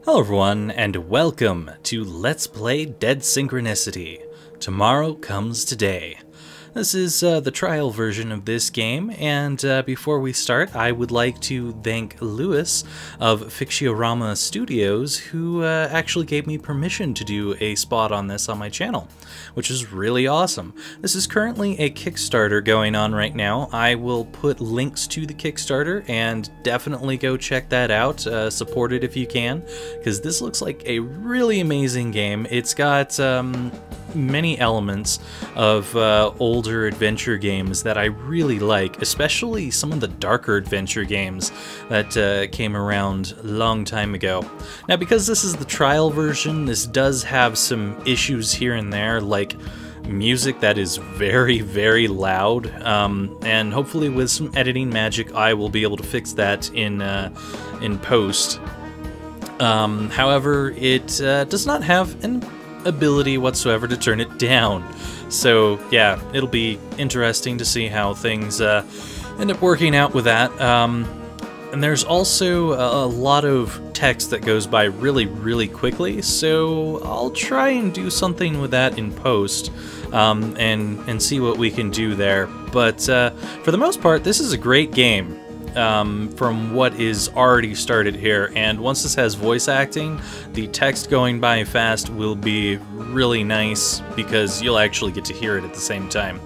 Hello everyone, and welcome to Let's Play Dead Synchronicity. Tomorrow comes today. This is the trial version of this game, and before we start, I would like to thank Luis of Fictiorama Studios, who actually gave me permission to do a spot on this on my channel, which is really awesome. This is currently a Kickstarter going on right now. I will put links to the Kickstarter, and definitely go check that out. Support it if you can, because this looks like a really amazing game. It's got many elements of older adventure games that I really like, especially some of the darker adventure games that came around a long time ago. Now, because this is the trial version, this does have some issues here and there, like music that is very, very loud, and hopefully with some editing magic I will be able to fix that in post. However, it does not have an ability whatsoever to turn it down. So yeah, it'll be interesting to see how things end up working out with that. And there's also a lot of text that goes by really, really quickly, so I'll try and do something with that in post, and see what we can do there. But for the most part, this is a great game. From what is already started here, and once this has voice acting, the text going by fast will be really nice because you'll actually get to hear it at the same time.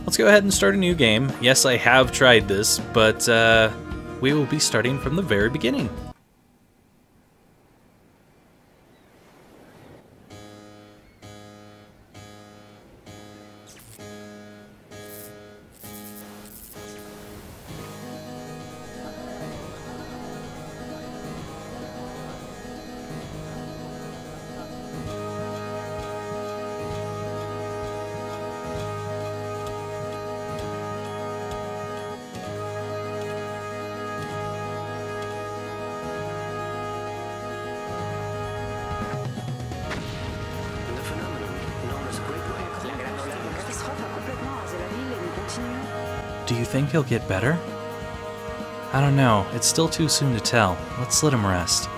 Let's go ahead and start a new game. Yes, I have tried this, but we will be starting from the very beginning. Do you think he'll get better? I don't know. It's still too soon to tell. Let's let him rest.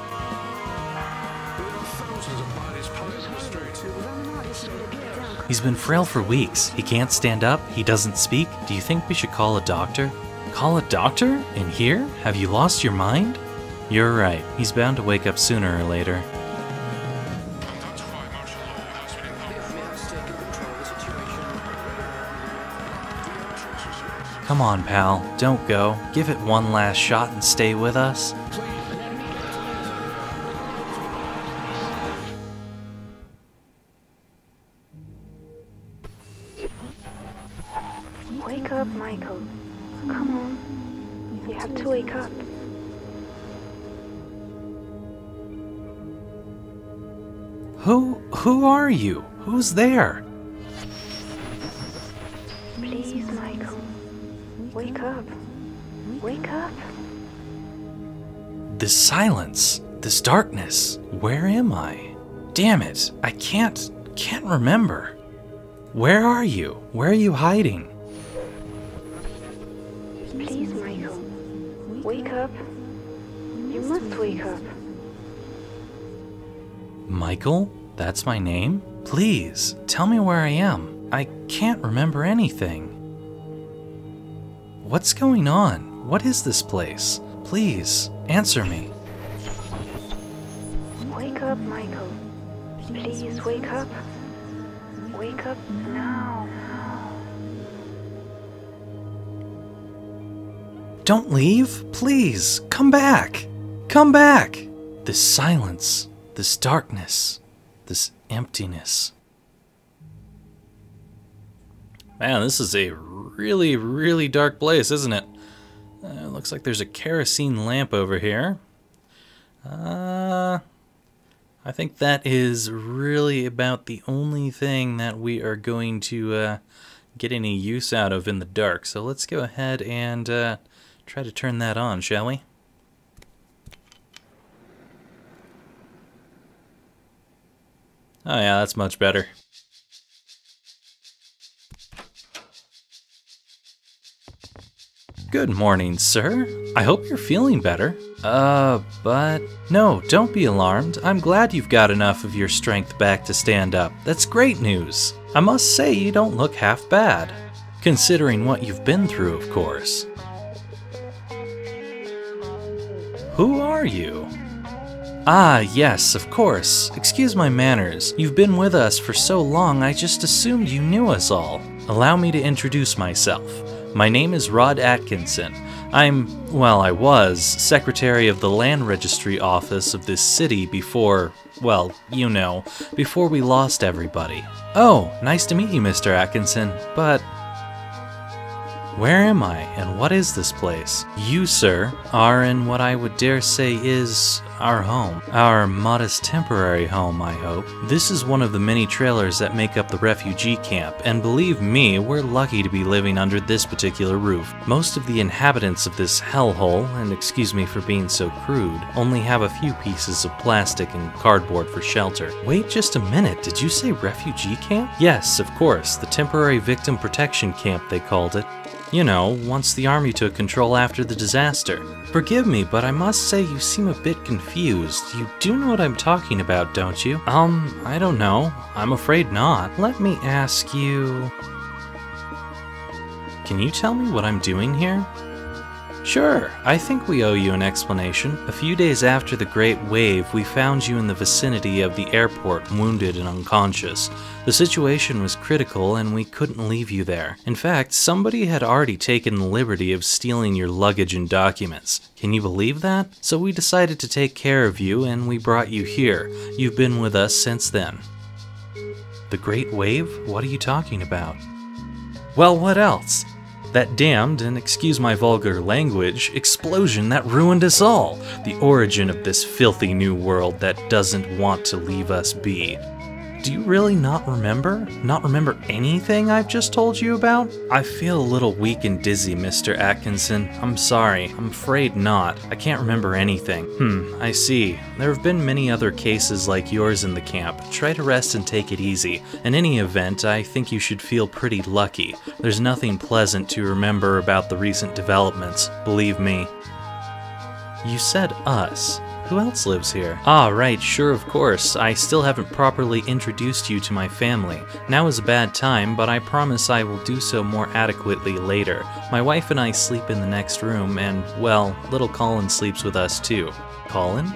He's been frail for weeks. He can't stand up. He doesn't speak. Do you think we should call a doctor? Call a doctor? In here? Have you lost your mind? You're right. He's bound to wake up sooner or later. Come on, pal. Don't go. Give it one last shot and stay with us. Wake up, Michael. Come on. You have to wake up. Who are you? Who's there? Please, Michael. Wake up. Wake up. This silence, this darkness, where am I? Damn it, I can't remember. Where are you? Where are you hiding? Please, Michael. Wake up. You must wake up. Michael? That's my name? Please, tell me where I am. I can't remember anything. What's going on? What is this place? Please, answer me. Wake up, Michael. Please wake up. Wake up now. Don't leave, please. Come back. Come back. This silence, this darkness, this emptiness. Man, this is a really, really dark place, isn't it? Looks like there's a kerosene lamp over here. I think that is really about the only thing that we are going to get any use out of in the dark. So let's go ahead and try to turn that on, shall we? Oh yeah, that's much better. Good morning, sir. I hope you're feeling better. But... No, don't be alarmed. I'm glad you've got enough of your strength back to stand up. That's great news. I must say you don't look half bad. Considering what you've been through, of course. Who are you? Ah, yes, of course. Excuse my manners. You've been with us for so long, I just assumed you knew us all. Allow me to introduce myself. My name is Rod Atkinson. I was Secretary of the Land Registry Office of this city before, well, you know, before we lost everybody. Oh, nice to meet you, Mr. Atkinson, but... Where am I, and what is this place? You, sir, are in what I would dare say is our home. Our modest temporary home, I hope. This is one of the many trailers that make up the refugee camp, and believe me, we're lucky to be living under this particular roof. Most of the inhabitants of this hellhole, and excuse me for being so crude, only have a few pieces of plastic and cardboard for shelter. Wait just a minute, did you say refugee camp? Yes, of course, the temporary victim protection camp they called it. You know, once the army took control after the disaster. Forgive me, but I must say you seem a bit confused. You do know what I'm talking about, don't you? I don't know. I'm afraid not. Let me ask you... Can you tell me what I'm doing here? Sure, I think we owe you an explanation. A few days after the Great Wave, we found you in the vicinity of the airport, wounded and unconscious. The situation was critical and we couldn't leave you there. In fact, somebody had already taken the liberty of stealing your luggage and documents. Can you believe that? So we decided to take care of you and we brought you here. You've been with us since then. The Great Wave? What are you talking about? Well, what else? That damned, and excuse my vulgar language, explosion that ruined us all. The origin of this filthy new world that doesn't want to leave us be. Do you really not remember? Not remember anything I've just told you about? I feel a little weak and dizzy, Mr. Atkinson. I'm sorry. I'm afraid not. I can't remember anything. I see. There have been many other cases like yours in the camp. Try to rest and take it easy. In any event, I think you should feel pretty lucky. There's nothing pleasant to remember about the recent developments, believe me. You said us. Who else lives here? Ah, right, sure, of course. I still haven't properly introduced you to my family. Now is a bad time, but I promise I will do so more adequately later. My wife and I sleep in the next room, and, well, little Colin sleeps with us too. Colin?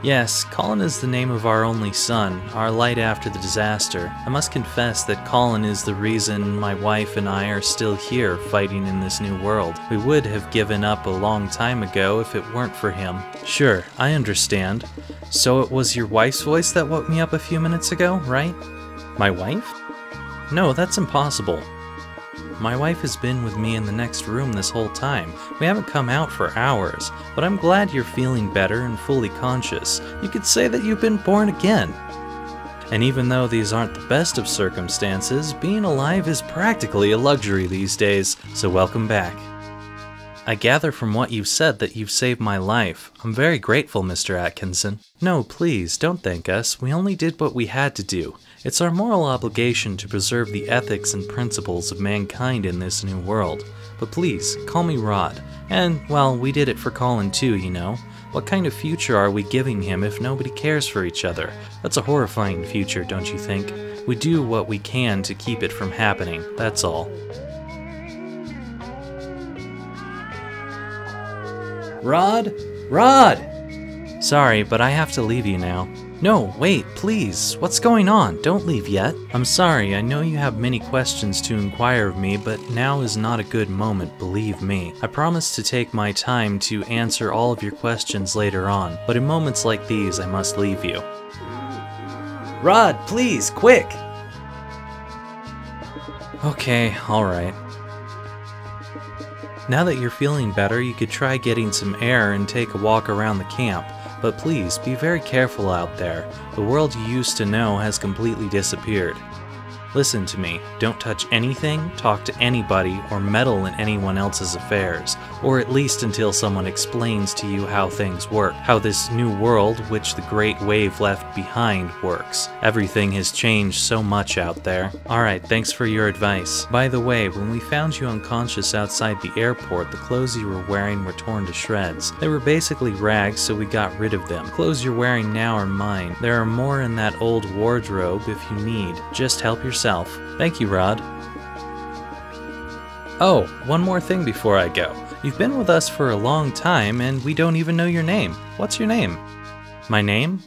Yes, Colin is the name of our only son, our light after the disaster. I must confess that Colin is the reason my wife and I are still here fighting in this new world. We would have given up a long time ago if it weren't for him. Sure, I understand. So it was your wife's voice that woke me up a few minutes ago, right? My wife? No, that's impossible. My wife has been with me in the next room this whole time. We haven't come out for hours, but I'm glad you're feeling better and fully conscious. You could say that you've been born again. And even though these aren't the best of circumstances, being alive is practically a luxury these days, so welcome back. I gather from what you've said that you've saved my life. I'm very grateful, Mr. Atkinson. No, please, don't thank us. We only did what we had to do. It's our moral obligation to preserve the ethics and principles of mankind in this new world. But please, call me Rod. And, well, we did it for Colin too, you know. What kind of future are we giving him if nobody cares for each other? That's a horrifying future, don't you think? We do what we can to keep it from happening, that's all. Rod? Rod! Sorry, but I have to leave you now. No, wait, please. What's going on? Don't leave yet. I'm sorry, I know you have many questions to inquire of me, but now is not a good moment, believe me. I promise to take my time to answer all of your questions later on, but in moments like these, I must leave you. Rod, please, quick! Okay, alright. Now that you're feeling better, you could try getting some air and take a walk around the camp. But please, be very careful out there. The world you used to know has completely disappeared. Listen to me. Don't touch anything, talk to anybody, or meddle in anyone else's affairs. Or at least until someone explains to you how things work. How this new world, which the Great Wave left behind, works. Everything has changed so much out there. Alright, thanks for your advice. By the way, when we found you unconscious outside the airport, the clothes you were wearing were torn to shreds. They were basically rags, so we got rid of them. The clothes you're wearing now are mine. There are more in that old wardrobe if you need. Just help yourself. Thank you, Rod. Oh, one more thing before I go. You've been with us for a long time, and we don't even know your name. What's your name? My name?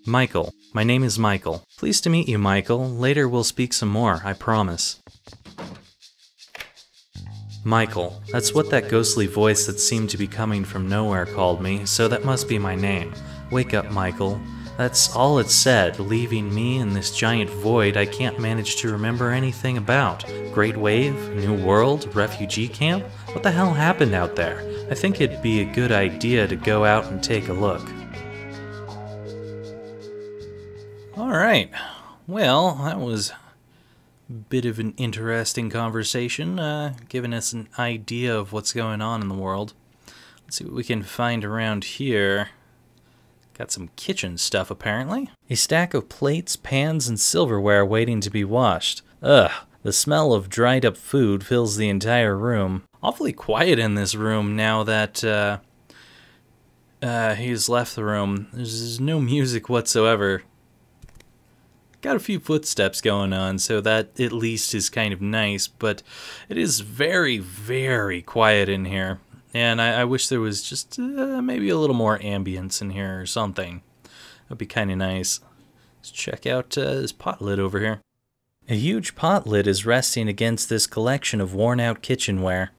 Michael. My name is Michael. Pleased to meet you, Michael. Later we'll speak some more, I promise. Michael. That's what that ghostly voice that seemed to be coming from nowhere called me, so that must be my name. Wake up, Michael. That's all it said, leaving me in this giant void I can't manage to remember anything about. Great Wave? New World? Refugee camp? What the hell happened out there? I think it'd be a good idea to go out and take a look. Alright, well, that was a bit of an interesting conversation, giving us an idea of what's going on in the world. Let's see what we can find around here. Got some kitchen stuff, apparently. A stack of plates, pans, and silverware waiting to be washed. Ugh, the smell of dried up food fills the entire room. Awfully quiet in this room now that he's left the room. There's no music whatsoever. Got a few footsteps going on, so that at least is kind of nice, but it is very, very quiet in here. And I wish there was just maybe a little more ambience in here or something. That'd be kind of nice. Let's check out this pot lid over here. A huge pot lid is resting against this collection of worn-out kitchenware.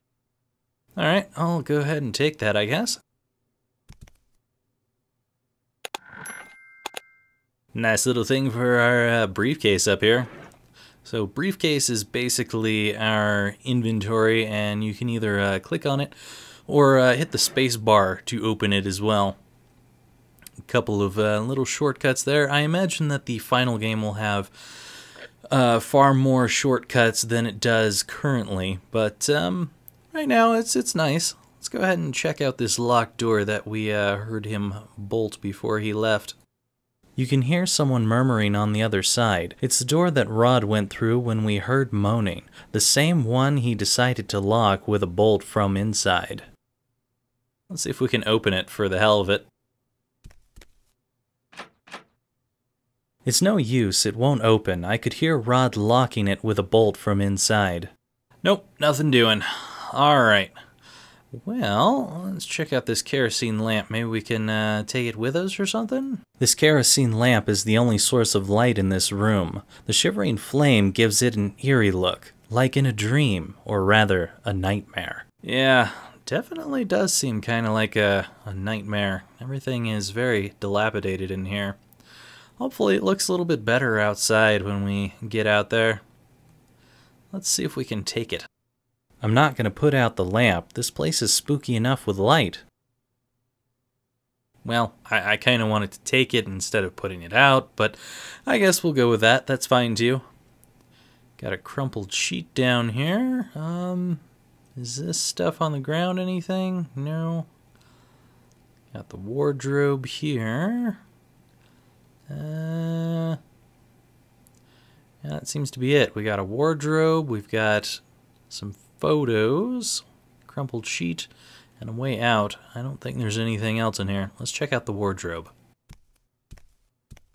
Alright, I'll go ahead and take that, I guess. Nice little thing for our briefcase up here. So briefcase is basically our inventory, and you can either click on it or hit the space bar to open it as well. A couple of little shortcuts there. I imagine that the final game will have far more shortcuts than it does currently, but right now it's nice. Let's go ahead and check out this locked door that we heard him bolt before he left. You can hear someone murmuring on the other side. It's the door that Rod went through when we heard moaning, the same one he decided to lock with a bolt from inside. Let's see if we can open it for the hell of it. It's no use, it won't open. I could hear Rod locking it with a bolt from inside. Nope, nothing doing. Alright. Well, let's check out this kerosene lamp. Maybe we can take it with us or something? This kerosene lamp is the only source of light in this room. The shivering flame gives it an eerie look, like in a dream, or rather, a nightmare. Yeah, definitely does seem kind of like a nightmare. Everything is very dilapidated in here. Hopefully it looks a little bit better outside when we get out there. Let's see if we can take it. I'm not going to put out the lamp. This place is spooky enough with light. Well, I kind of wanted to take it instead of putting it out, but I guess we'll go with that. That's fine too. Got a crumpled sheet down here. Is this stuff on the ground anything? No. Got the wardrobe here. Yeah, that seems to be it. We got a wardrobe. We've got some photos, crumpled sheet, and a way out. I don't think there's anything else in here. Let's check out the wardrobe.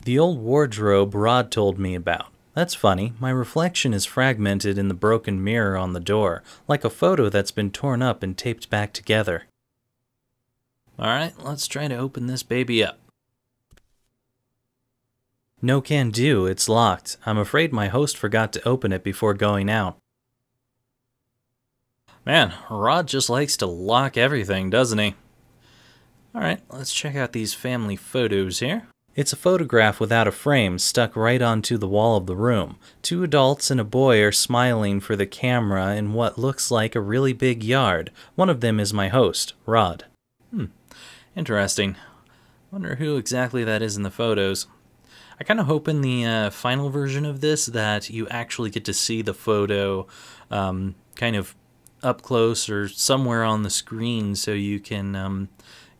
The old wardrobe Rod told me about. That's funny. My reflection is fragmented in the broken mirror on the door, like a photo that's been torn up and taped back together. Alright, let's try to open this baby up. No can do, it's locked. I'm afraid my host forgot to open it before going out. Man, Rod just likes to lock everything, doesn't he? Alright, let's check out these family photos here. It's a photograph without a frame stuck right onto the wall of the room. 2 adults and a boy are smiling for the camera in what looks like a really big yard. One of them is my host, Rod. Interesting. Wonder who exactly that is in the photos. I kind of hope in the final version of this that you actually get to see the photo kind of up close or somewhere on the screen so you can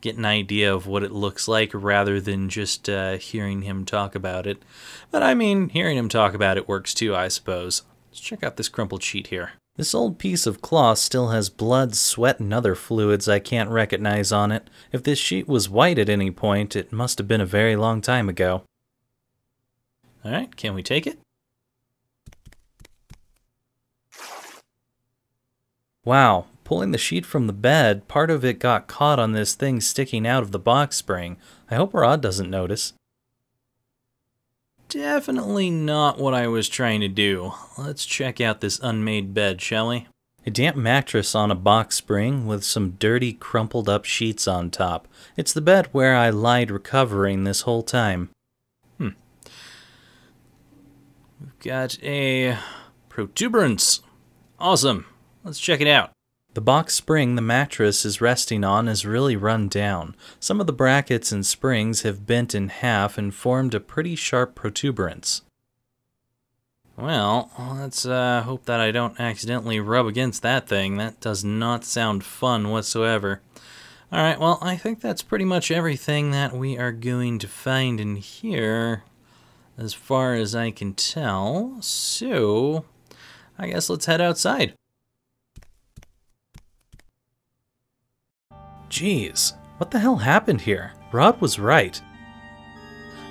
get an idea of what it looks like rather than just hearing him talk about it. But I mean, hearing him talk about it works too, I suppose. Let's check out this crumpled sheet here. This old piece of cloth still has blood, sweat, and other fluids I can't recognize on it. If this sheet was white at any point, it must have been a very long time ago. Alright, can we take it? Wow, pulling the sheet from the bed, part of it got caught on this thing sticking out of the box spring. I hope Rod doesn't notice. Definitely not what I was trying to do. Let's check out this unmade bed, shall we? A damp mattress on a box spring with some dirty, crumpled up sheets on top. It's the bed where I lied recovering this whole time. We've got a protuberance. Awesome. Let's check it out. The box spring the mattress is resting on is really run down. Some of the brackets and springs have bent in half and formed a pretty sharp protuberance. Well, let's hope that I don't accidentally rub against that thing. That does not sound fun whatsoever. Alright, well, I think that's pretty much everything that we are going to find in here, as far as I can tell. So, I guess let's head outside. Jeez, what the hell happened here? Rod was right.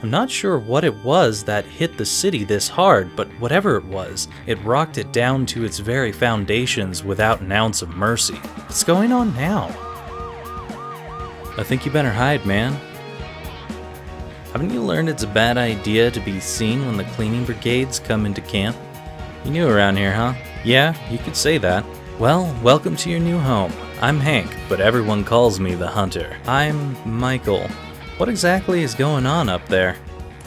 I'm not sure what it was that hit the city this hard, but whatever it was, it rocked it down to its very foundations without an ounce of mercy. What's going on now? I think you better hide, man. Haven't you learned it's a bad idea to be seen when the cleaning brigades come into camp? You new around here, huh? Yeah, you could say that. Well, welcome to your new home. I'm Hank, but everyone calls me the Hunter. I'm Michael. What exactly is going on up there?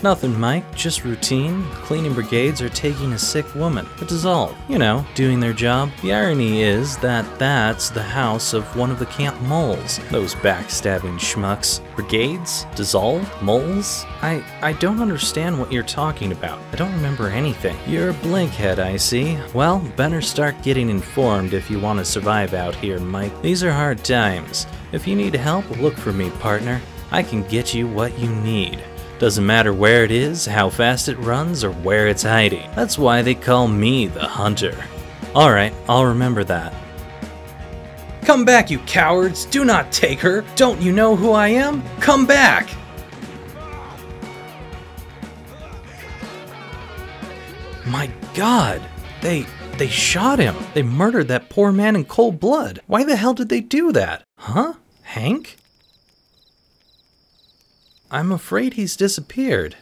Nothing, Mike, just routine. Cleaning brigades are taking a sick woman. A dissolve. You know, doing their job. The irony is that that's the house of one of the camp moles. Those backstabbing schmucks. Brigades? Dissolve? Moles? I don't understand what you're talking about. I don't remember anything. You're a blankhead, I see. Well, better start getting informed if you want to survive out here, Mike. These are hard times. If you need help, look for me, partner. I can get you what you need. Doesn't matter where it is, how fast it runs, or where it's hiding. That's why they call me the Hunter. Alright, I'll remember that. Come back, you cowards! Do not take her! Don't you know who I am? Come back! My God! They shot him! They murdered that poor man in cold blood! Why the hell did they do that? Huh? Hank? I'm afraid he's disappeared.